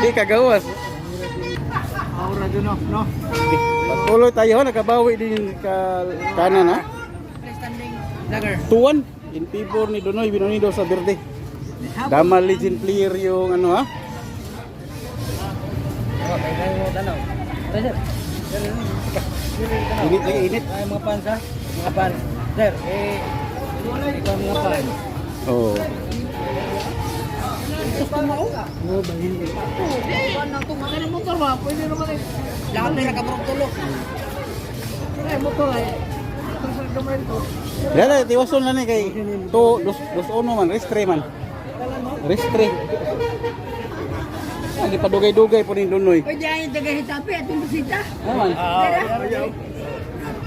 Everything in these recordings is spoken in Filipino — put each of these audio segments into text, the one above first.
Di kagawas. Aura dun, no? Patuloy tayo, nakabawi din ka kanan ha. Standing dagger. 2-1 in favor ni Donoy Binonido sa Verde. Dama legend player yung ano ha. Init lagi, init. Ay, mga fans ha? Mga fans. Sir, ikaw mga fans. Oh. Oo, ba hindi? Ano ito? Magkano motor ba? Pwede naman eh. Lahat na nakabarong tulog. Eh, motor eh. Dala, tiwason na ni kay to dos uno man, restre man. Restre. Lagi padugay-dugay po ni Donoy. Pwede ay taga-hitapi at yung bisita. Naman.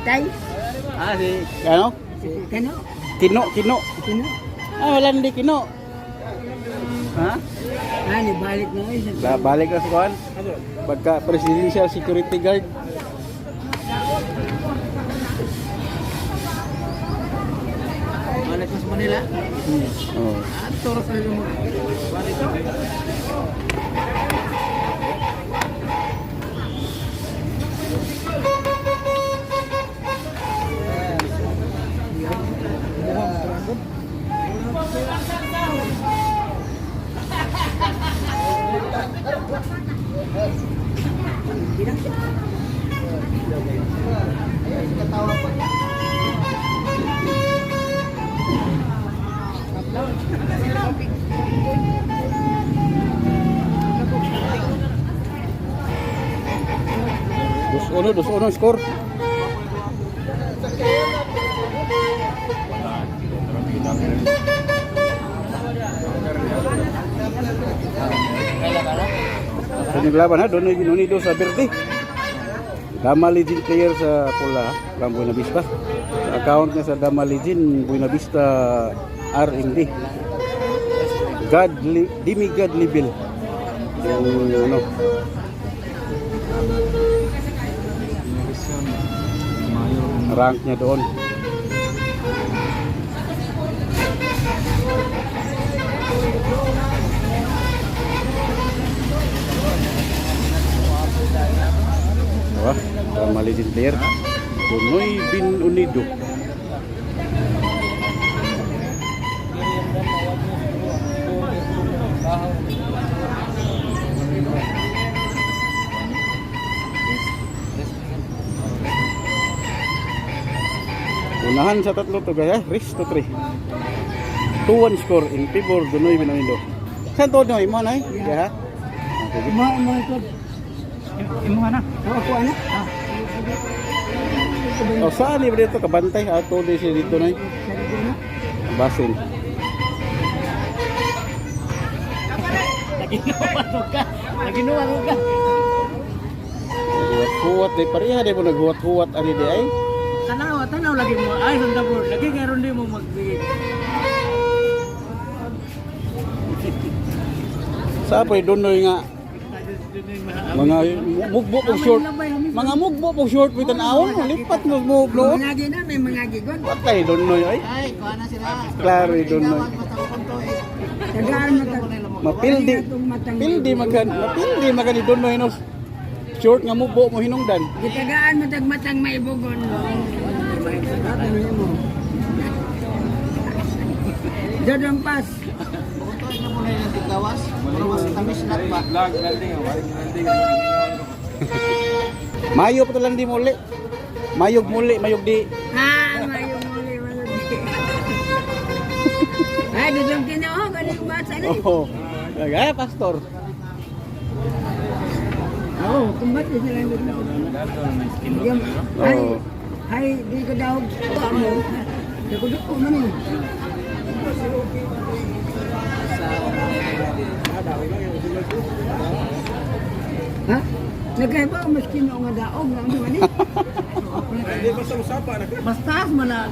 Tay, Si ano? kano? Kino. Kino? Wala hindi kino. Ha? Ano, balik na eh. Balik na sa kuan. Pagka presidential security guard. Balik mas Manila. Oh. At toros na yung balik. Dos uno score. Sa naglaban ha, Donoy Binonido sa Verde. Dama Legend player sa pula, from Buena Vista. Account niya sa Dama Legend, Buena Vista RMD. Demigod level. Yung ano. Rank niya doon. Diba? Dama Legend player. Donoy Binonido. Unahan sa tatlo to guys, race to 3. 2-1 score in favor Donoy Binonido. Saan to Donoy? Mo na eh? Yeah. Mga ito. Imuha na. Ako ano? Oh, saan ni dito kabantay? Ato di siya dito na eh. Basin. Naginuwa ka. Huwat-huwat di pareha di mo naghuwat-huwat ani di ay. Tanaw lagi mo. Ay, sanda bro. Lagi karon di mo magbigay. Sa pa Donoy nga mga mugbo og short. Mga mugbo og short with an awon, lipat mo move no. Mangagi na, may mangagi gon. Patay Donoy ay. Ay, kuha na sila. Klaro Donoy. Tagaan mo tag. Mapildi. Mapildi magani Donoy no. Short nga mugbo mo hinungdan. Gitagaan mo tag matang maibugon. Dadang pas. Butoy na muna yung tiglawas. Pero mas tamis na ba? Mayo pa lang di muli. Mayog di. Mayong muli. Ay, dadang tinao. Galing basa na. Oh. Gaya pastor. Oo, kumbat na sila yung Oh. Ay, di ko daw mo. Di ko duko man eh. Ha? Nagkaiba ako maskin na nga daog na ano man eh. Bastas mana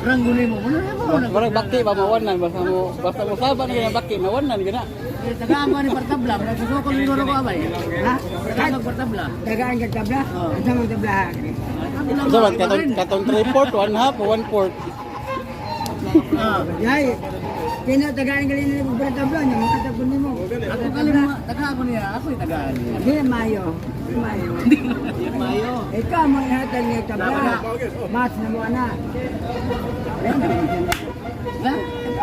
rangguli mo. Ano na mo? Barang bakti ba mawanan basta mo saban nga bakti mawanan gina. Tagaan ko ni Partabla. Nagsusuko ng loro ko abay. Ha? Tagaan ng Partabla. Tagaan ka tabla? Ang samang tablahan. So man katong 3/4, 1/2, 1/4. Yay, Kaya tagaan galing na ng tabla niya, makatapon niyo mo. Ako galing mo, taga ako niya, ako yung tagaan niya. Hindi, Mayo. Mayo. Mayo. Ikaw mo ihatag niya tabla. Mas na mo na.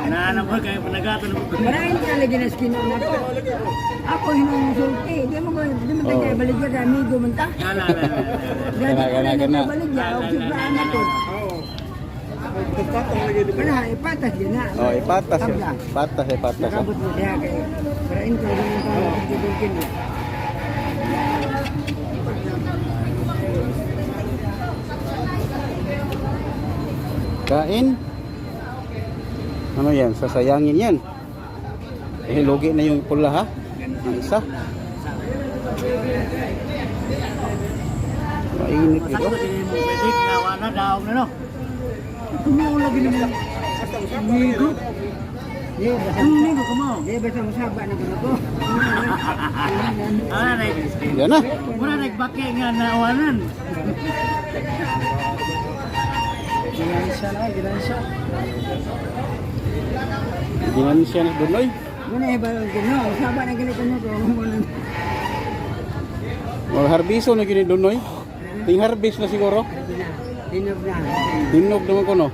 Naanap ko kayo panagatan mo. Maraming talaga na skino na ko. Ako hinusulti. Di mo tayo baligya ka, amigo man ta. Gana. Baligya, o siplaan na to. Wala, ipatas yun na. Oh, ipatas yun. Tabla. Ipatas. Nakabot mo diha kay. Parain ko rin ito. Pagkibulkin mo. Kain. Ano yan? Sasayangin yan. Eh, lugi na yung pula ha. Ang isa. Mainit ito. Sakto din mo pedik na wana daog na no. Kumaw lagi ni mo. Migo. Di, basta Ang migo kumaw. Di, basta masaba na ko na ko. Ah, na. Yan na. Mura nagbake nga na awanan. Ginansya na, ginansya. Ginansya na duloy. Muna iba yung gino. Masaba na ganito na ko. Mga harbiso na gini dunoy. Ting harbis na siguro. Dinog na. Dinog naman ko no.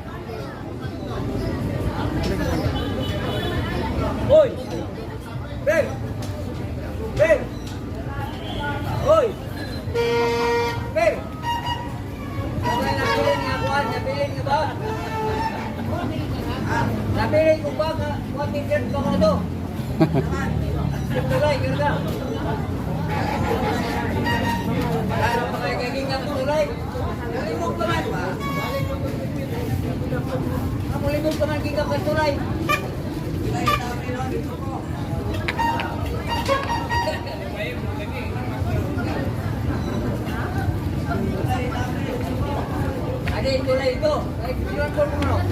Hoy! Ben! Ben! Hoy! Ben! Nabilin nga ba? Nabilin ko ba? Kuwan ko na to? Tulay, ganda. Para pa kayo kaging ng tulay. Nalimog ka man. Nalimog ka man kaging ng tulay. Ada tulay ito. Ay, kailan po mo?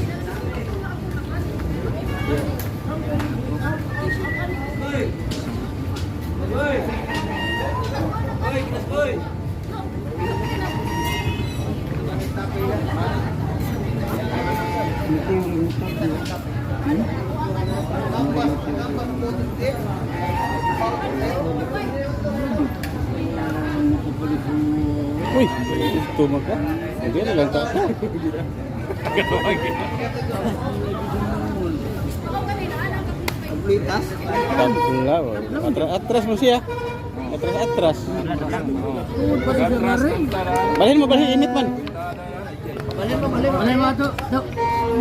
Uy, ito maka. Hindi na lang tayo. Kablitas. Tabla. Atras mo siya. Atras. Balhin init man. Balin mo ito.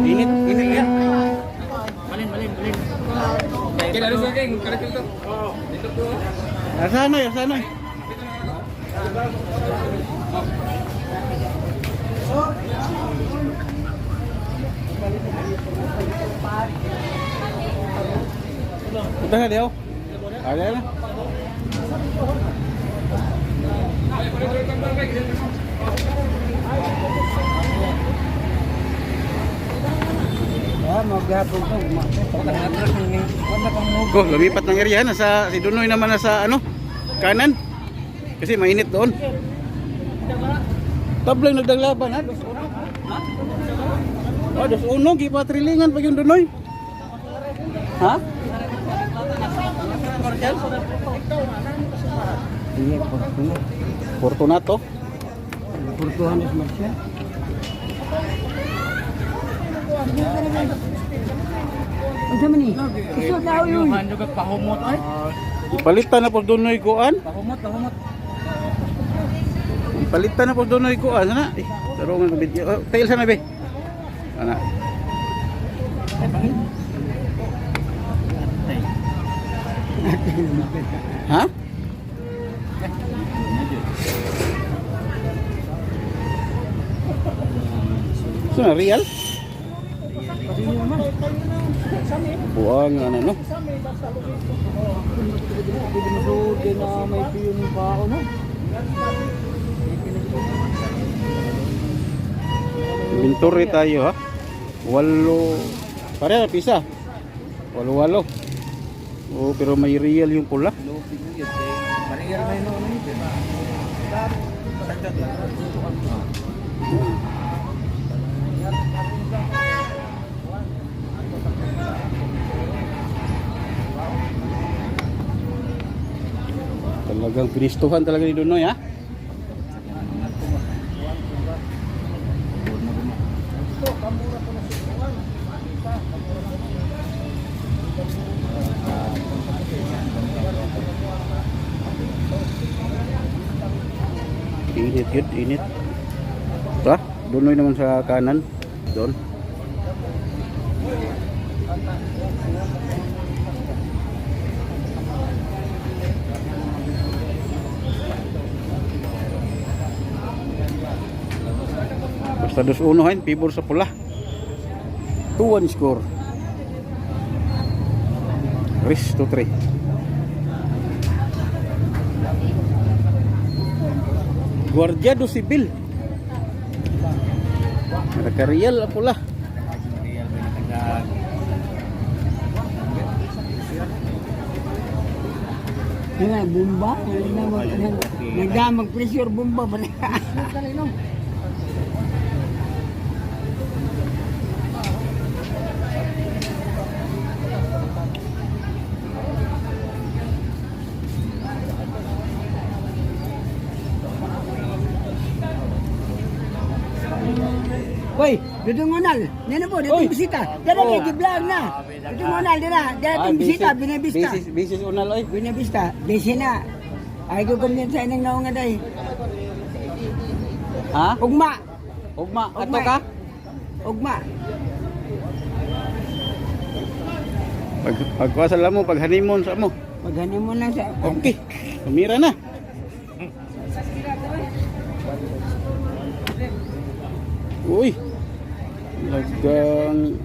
Init yan. Balin. Kailan sa geng, karakil to. Dito po. Asanoy. Ito na diyo. Ada na. Maghapon ko. Go, lumipat ng area na sa si Dunoy naman na sa ano? Kanan. Kasi mainit doon. Tablang nagdaglaban ha. Oh, dos uno gipatrilingan pag yung Dunoy. Ha? Iya, Fortunato. Fortunato. Fortunato is Marcia. Ano man ni? Iso daw yun. Yuhan juga pahumot ay. Palitan na po Dunoy kuan. Pahumot. Palitan na po Dunoy kuan na. Tarungan ko video. Oh, tail sana be. Ana. Ha? Suna real? Buang ano no? Hindi na may piyon pa ako no. Inventory tayo ha. Walo. Pare pisa. Walo. Oh, pero may real yung pula. Barrier na yun. Talagang pinistuhan talaga ni Donoy, ha? Init yun, init. Ito, Donoy naman sa kanan. Doon. Basta 2-1 hain, pibor sa pula. 2-1 score. Risk to 3. Guardiado Sibil. Nagka-real ang pula. Nga, bomba. Nagdamag-pressure bomba ba na? Hoy, dudong ngonal. Nene po, dito Oy. bisita. Dara Oh. kay giblag na. Dudong ngonal dira. Dara bisita, binibista. Bisis unal, oy. Binibista. Bisi na. Ay ko kumyan sa inang naunga day. Ha? Ugma. Ugma, ato Ugma. ka? Ugma. Pagkuasa lang mo, pag honeymoon sa mo. Maghanin mo lang sa... Okay, sumira na. Uy, lagang...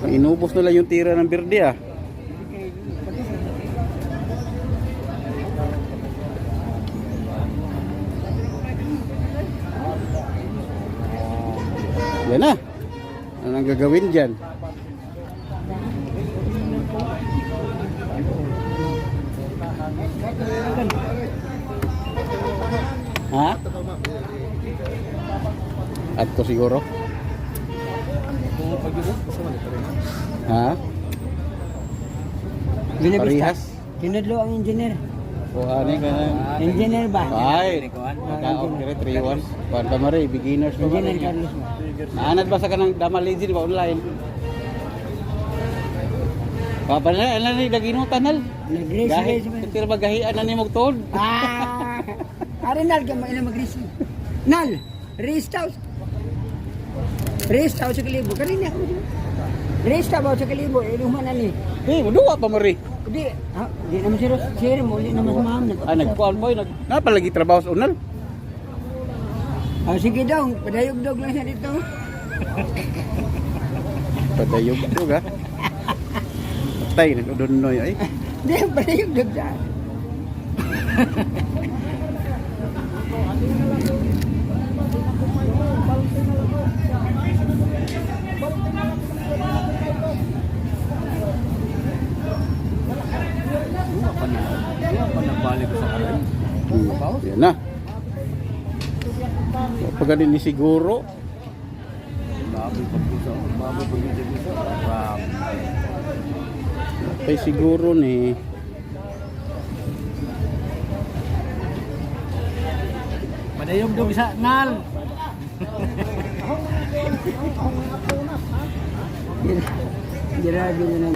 Inubos na lang yung tira ng berde, ah. Yan na. Ano ang gagawin dyan? Ha? Ato siguro? Ha? Binibista. Parehas? Tinadlo ang engineer. O ano ka na? Engineer ba? Ay, nakaon kire 3-1. Kuan ka mare, beginners pa Engineer mare. Carlos mo. Naanad ba sa kanang Dama Legend ba online? Papa na, ano ni daginutan nal? Nag-race Gahi, race ba? tira magahian na ni mo tod. Ah! Arenal ka mo ina mag-race. Nal, race tao. Race tao sa kalibo. Kanina ako. Race tao sa kalibo. Inuman na ni. Eh, duwa pa mare. Di, ha? Di naman sir mo. Di naman sumaham na. Ah, nagkuan boy, napalagi trabaho sa unal. Ah, sige daw. Padayog-dog lang siya dito. Padayog dog ha. Patay, nag-udonoy ay. Di, padayog-dog siya. Yan na. Pagkain ni siguro. Patay siguro ni. Madayog daw sa ngal. Grabe na lang.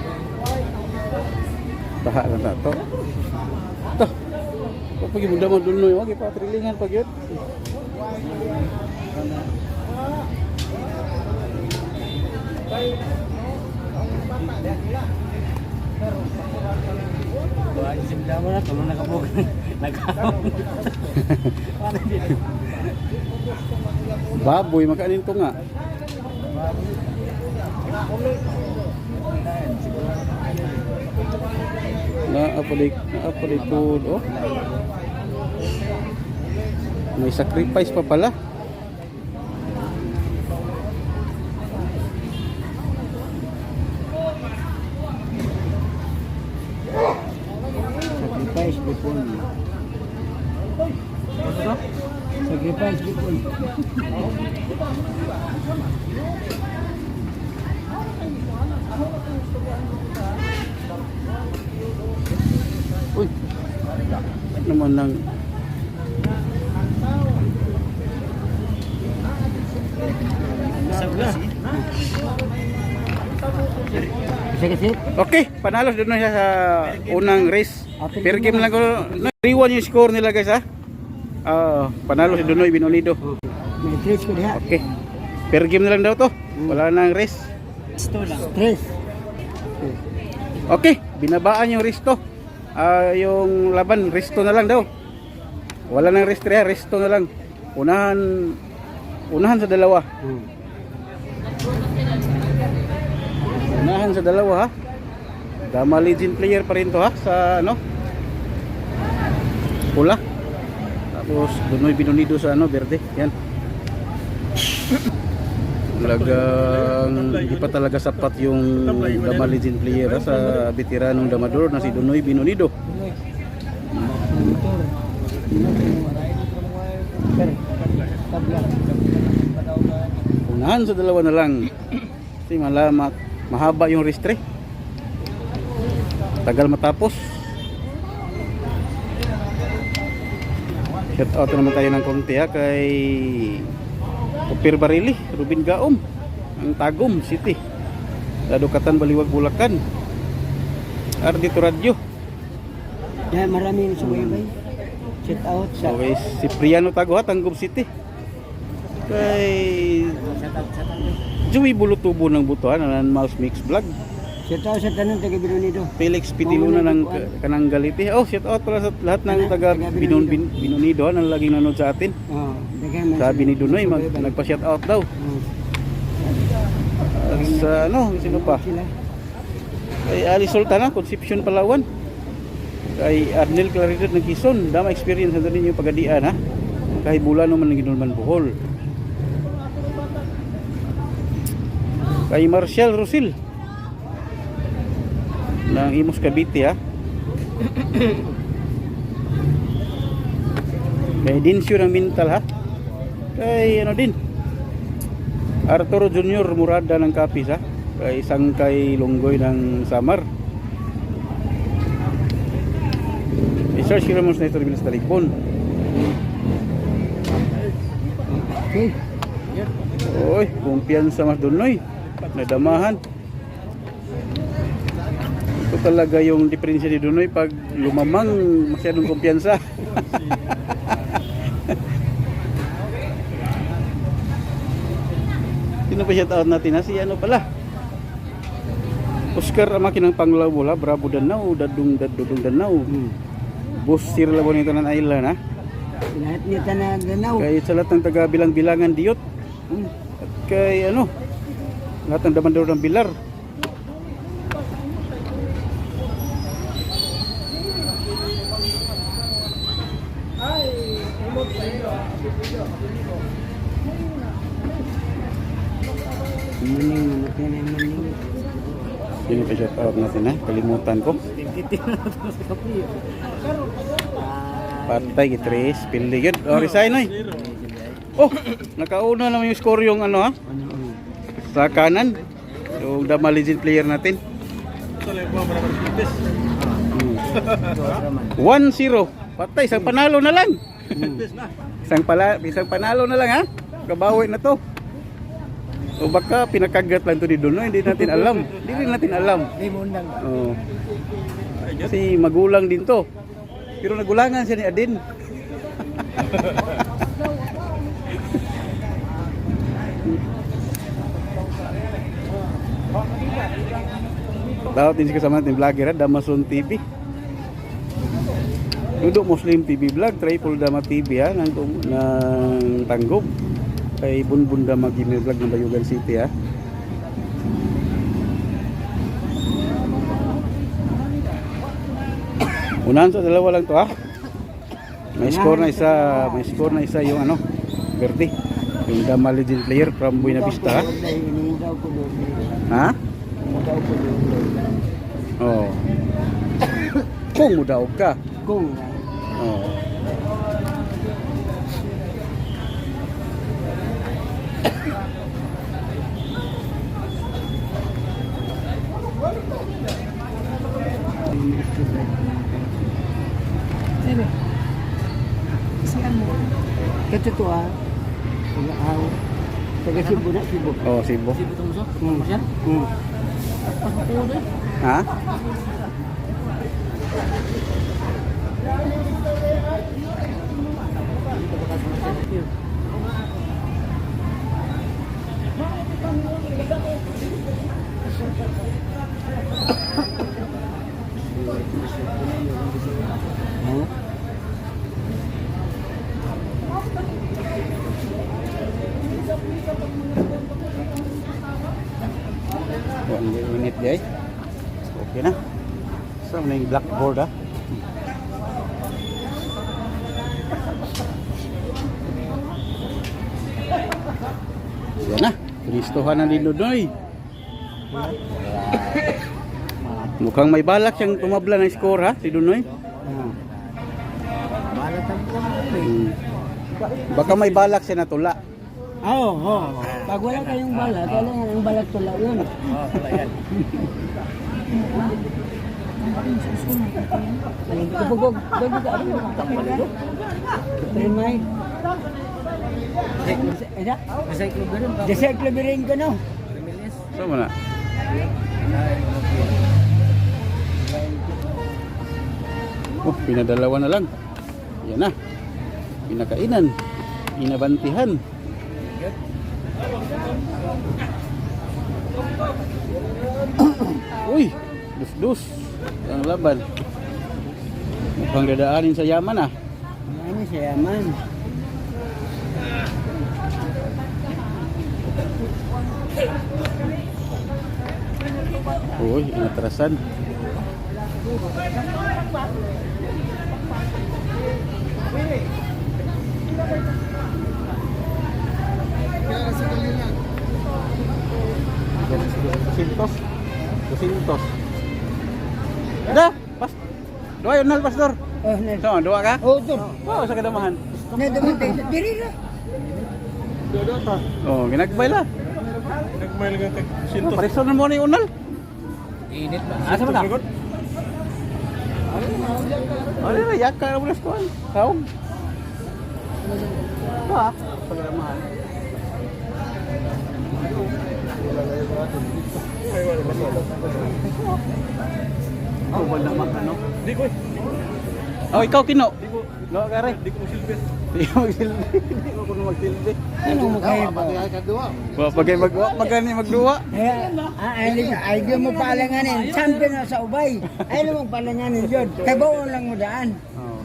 Taha na na to. Ito. Pag yung daman doon no, okay pa trilingan pag yun. Buwan simda mo na tulong nakabog. Baboy makanin to nga. Naapalig food, oh. May sacrifice pa pala. Sacrifice bipon. Sacrifice bipon. naman ng Sige. okay, panalo doon na siya sa unang race. Per game lang ko. 3-1 yung score nila guys ha. Panalo si Dunoy Binonido. May tres ko diha. Okay. Per game na lang daw to. Wala nang race. Tres. Okay, binabaan yung resto. Yung laban, resto na lang daw. Wala nang rest kaya, resto na lang. Unahan sa dalawa. Unahan sa dalawa ha. Dama legend player pa rin to ha sa ano? Pula. Tapos Dunoy Binonido sa ano, verde. Yan. Talagang hindi pa talaga sapat yung Dama legend player ha, sa veteranong damador na si Dunoy Binonido. Unahan sa dalawa na lang. Kasi mahaba yung restre. Tagal matapos. Shout out naman tayo ng konti ha kay Upir Barili, Rubin Gaom, ang Tagum City, Dadukatan Baliwag Bulacan, Ardito Radio. Yan, marami yung sumaybay. Shout out sa... Okay, si Priano Tago ha, Tangum City. Kay Joey Bulutubo ng Butuan, ng Mouse Mix Vlog. Shout out sa tanong taga Binonido. Felix Pitiluna ng Kananggalite. Oh, shout out pala sa lahat ng taga Binonido na laging nanood sa atin. Sabi ni Dunoy, nagpa-shout out daw. At sa ano, sino pa? Kay Ali Sultana, Concepcion Palawan. Kay Arnel Claridad ng Quezon, dama experience na rin yung pagadian ha. Kay Bulano man ng Ginulman Bohol. Kay Marcial Rosil ng Imus Cavite ha. Kay Dinsyo ng Mintal ha. Kay ano din, Arturo Junior Murada ng Capiz ha. Kay Sangkay Longgoy ng Samar. I-search ko naman sa ito rin sa Talikpon. Okay. Oy, kumpiyansa mas Dunoy. Nadamahan. Ito talaga yung diferensya ni Dunoy pag lumamang masyadong kumpiyansa. Sino pa shout out natin ha? Si ano pala? Oscar Amakinang Panglawol ha? Bravo Danau, Dadung Danau. Boss Sir Labon ito ng Island ha? Lahat niya na Danau. Kay sa lahat ng taga bilang-bilangan Diyot. At kay ano, lahat ng damandor ng Bilar. Sino pa shout out natin ha? Kalimutan ko. Patay Gitris, Pildigid. Oh, resign oy. Oh, nakauna naman yung score yung ano ha? Sa kanan. Yung Dama legend player natin. 1-0. Patay, isang panalo na lang. Isang panalo na lang ha. Kabawi na to. O baka pinakagat lang to ni Dunoy, hindi natin alam. Hindi rin natin alam. Oh. Kasi magulang din to. Pero nagulangan siya ni Adin. Dapat din kasama natin vlogger Damason TV. Duduk Muslim TV Vlog, Triple Dama TV ha, ng Tanggob. Kay Bunbun Dama Gmail Vlog ng Bayugan City ha. Unahan sa dalawa lang to ha. May score na isa yung ano, Verde. Yung Dama legend player from Buena Vista ha. Ha? Oh. Kung mudaog ka. Kung Oh. Katutuwa. Taga-aw. Taga-Cebu na, Cebu. Oh, Cebu. Sino ito mo so? Hmm. Marsyal? Hmm. Pas mo po doon. Ha? Oh. One minute guys. Okay na. So, na yung blackboard ha. Yan na. Kristohan na ni Ludoy. Mukhang may balak siyang tumabla ng score ha, si Dunoy. Balat ang po. Baka may balak siya na tula. Oo, oo. Pag wala kayong balat, kailangan ang balat tula yun. Oo, wala yan. Kapag bago ka ako, kapag Primay. Ada? Masay club na rin. Desert Clubirin ko no. Remilis. So mo na. Oh, pinadalawa na lang. Yan na. Pinakainan. Pinabantihan. Uy, dus-dus. Ang laban. Mukhang dadaanin sa yaman ah. Ano siya man? Uy, inatrasan. Sintos. Sintos. Ada, pas. Doa yun nal pastor. Oh, na. So, doa ka? Oh, ito. Wow, sa kadamahan. Na dumatay. Diri na. Oh, ginagbay la. Nagmay lang kay Oh, pareso na mo ni unal. Init ba? Asa ba ka? Ano na yaka na bulas ko. Kaong. Doa, sa kadamahan. Oh, wala naman ano. Di ko. Oh, ikaw kino. Doa ka rin. Di ko silbi. Di ko magsilbi. Di ko kuno magsilbi. Ano mo kayo ba? Pagay magani magduwa. Ay, di mo palanganin. Champion na sa ubay. Ay, mo palanganin yun. Kay bawon lang mo daan. Oh.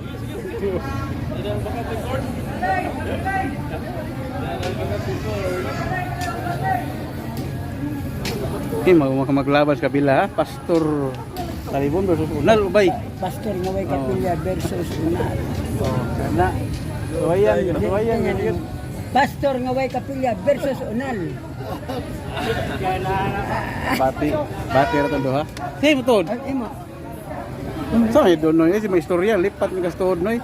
Okay, maglaban sa kabila ha. Pastor Talibon versus Unal Ubay. Pastor nga way kapilya versus Unal. Oh, kana. Tuwayan yun. Pastor nga way kapilya versus Unal. Bati ra to ha. Hey, mutod. Ay, mo. Sa may doon noy, si may istorya lipat ng gastod noy.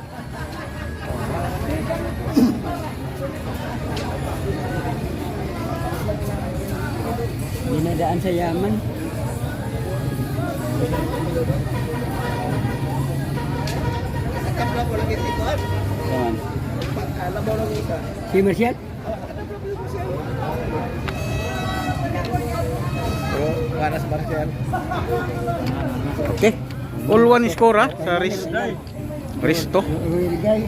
Dinadaan sa yaman. Yan. Si Marcial? Panas Marsyal. Okay. All one score ha sa Risto. Rigay.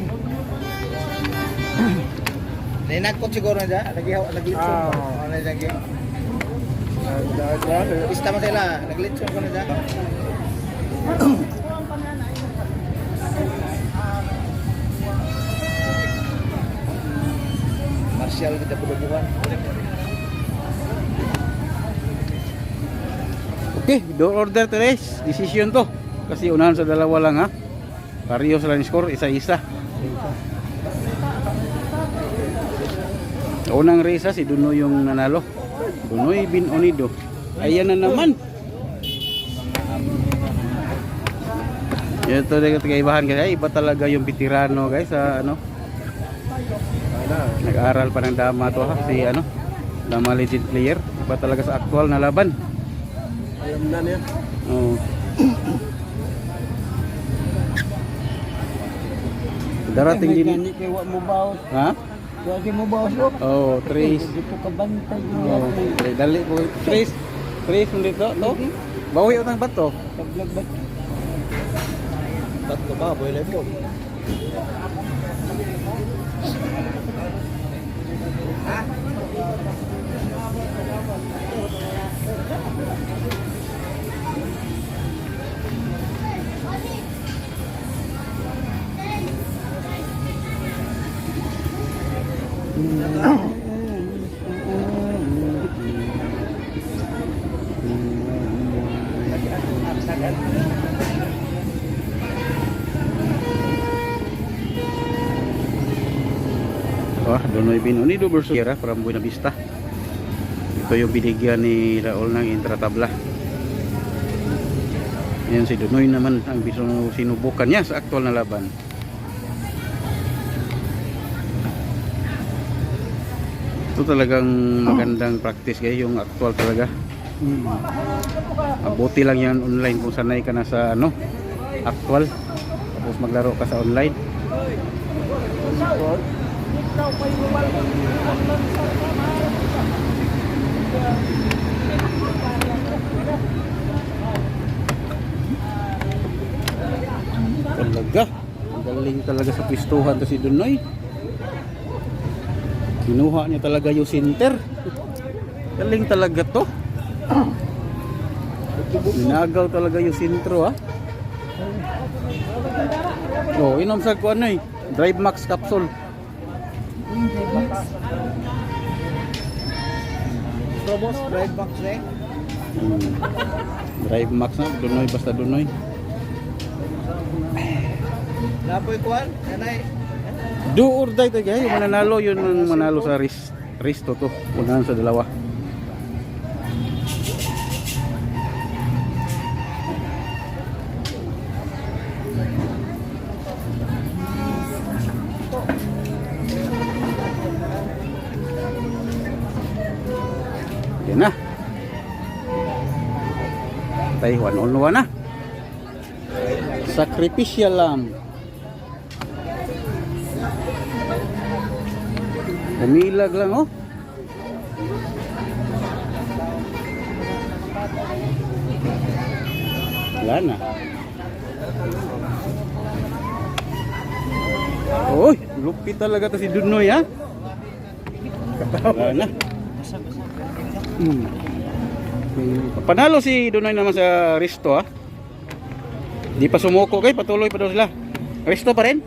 Nainagkot siguro na dyan. Naglitson. Ano na dyan? Ista mo sila. Naglitson ko na dyan. Marsyal kita pulubuhan. Okay, door order to race. Decision to. Kasi unahan sa dalawa lang ha. Pareho sila ni score, isa-isa. Unang race ha, si Dunoy yung nanalo. Dunoy bin Onido. Ayan na naman. Ito na kaibahan guys. Iba talaga yung veterano guys sa ano. Nag-aral pa ng dama to ha. Si ano, Dama legend player. Iba talaga sa actual na laban. Alam na niya. Oh. Darating din. Hindi kayo mo bawas. Ha? Wagi mo bawas ko. Oh, Trace. Dito ka bantay. Oh, dali po. Trace. Trace dito, to. Bawi utang bato. Tablag ba? Tatlo ba, boy life ko. Oh, Donoy Binunido versus Kira from Buena Vista. Ito yung binigyan ni Raul ng intratabla. Yan si Donoy naman ang sinubukan niya sa aktual na laban. Ito talagang magandang practice guys, yung aktual talaga. Mabuti lang yan online kung sanay ka na sa aktual. Tapos maglaro ka sa online. Talaga galing talaga sa pistuhan to si Donoy. Kinuha niya talaga yung center. Galing talaga to. Ninagaw talaga yung sentro ha. Oh, inom sa ko Drive Max capsule. Probos, drive box eh. Drive Max na, Donoy basta Donoy. Lapoy kuan, nanay. Do or die to guys, yung mananalo yun ang manalo sa race to. Unahan sa dalawa. Yan na. Tayo 1-on-1 na. Sacrificial lamb. Umilag lang oh. Wala na. Uy, lupit talaga to si Donoy ha. Wala na. Panalo si Donoy naman sa Risto ha. Di pa sumuko kay, patuloy pa daw sila. Risto pa rin.